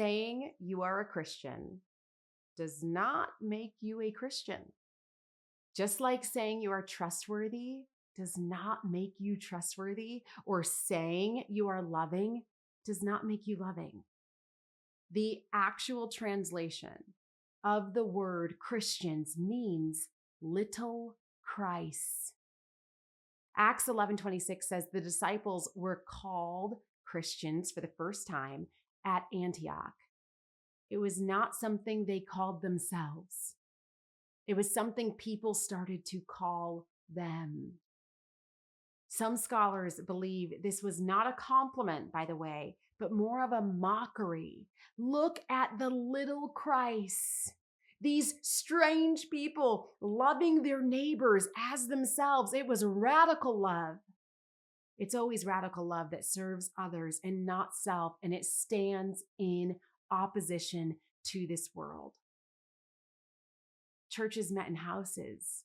Saying you are a Christian does not make you a Christian. Just like saying you are trustworthy does not make you trustworthy, or saying you are loving does not make you loving. The actual translation of the word Christians means little Christ. Acts 11:26 says the disciples were called Christians for the first time at Antioch. It was not something they called themselves. It was something people started to call them. Some scholars believe this was not a compliment, by the way, but more of a mockery. Look at the little Christ. These strange people loving their neighbors as themselves. It was radical love. It's always radical love that serves others and not self, and it stands in opposition to this world. Churches met in houses,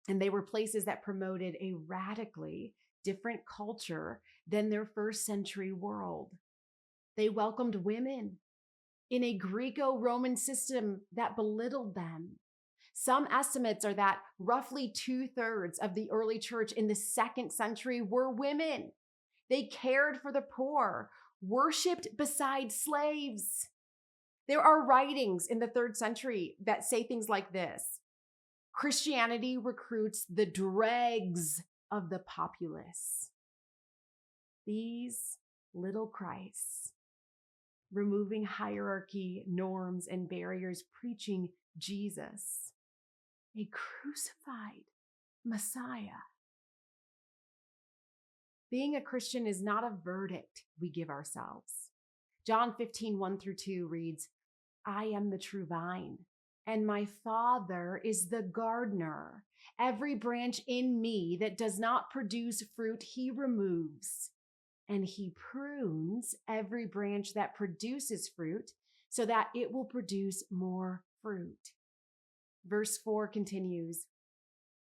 and they were places that promoted a radically different culture than their first century world. They welcomed women in a Greco-Roman system that belittled them. Some estimates are that roughly 2/3 of the early church in the second century were women. They cared for the poor, worshiped beside slaves. There are writings in the 3rd century that say things like this: Christianity recruits the dregs of the populace. These little Christs, removing hierarchy, norms, and barriers, preaching Jesus, a crucified Messiah. Being a Christian is not a verdict we give ourselves. John 15:1-2 reads, I am the true vine, and my Father is the gardener. Every branch in me that does not produce fruit, he removes, and he prunes every branch that produces fruit so that it will produce more fruit. Verse 4 continues,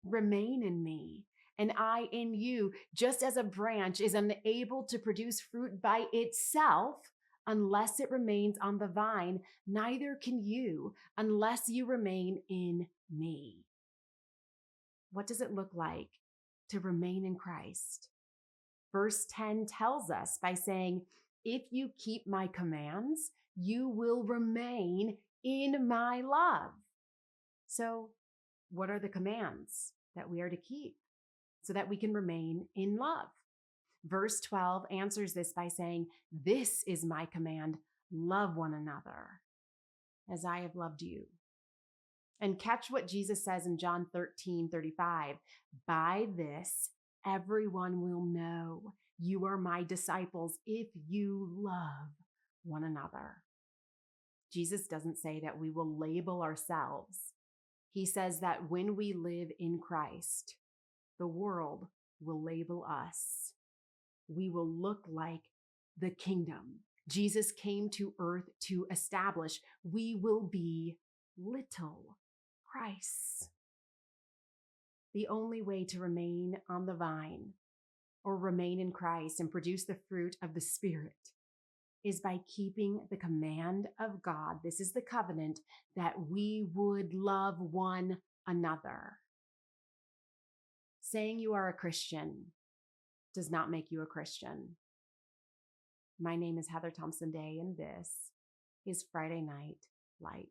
remain in me, and I in you, just as a branch is unable to produce fruit by itself unless it remains on the vine, neither can you unless you remain in me. What does it look like to remain in Christ? Verse 10 tells us by saying, if you keep my commands, you will remain in my love. So what are the commands that we are to keep so that we can remain in love? Verse 12 answers this by saying, this is my command, love one another as I have loved you. And catch what Jesus says in John 13:35. By this, everyone will know you are my disciples if you love one another. Jesus doesn't say that we will label ourselves. He says that when we live in Christ, the world will label us. We will look like the kingdom Jesus came to earth to establish. We will be little Christ. The only way to remain on the vine or remain in Christ and produce the fruit of the Spirit is by keeping the command of God. This is the covenant, that we would love one another. Saying you are a Christian does not make you a Christian. My name is Heather Thompson Day, and this is Friday Night Light.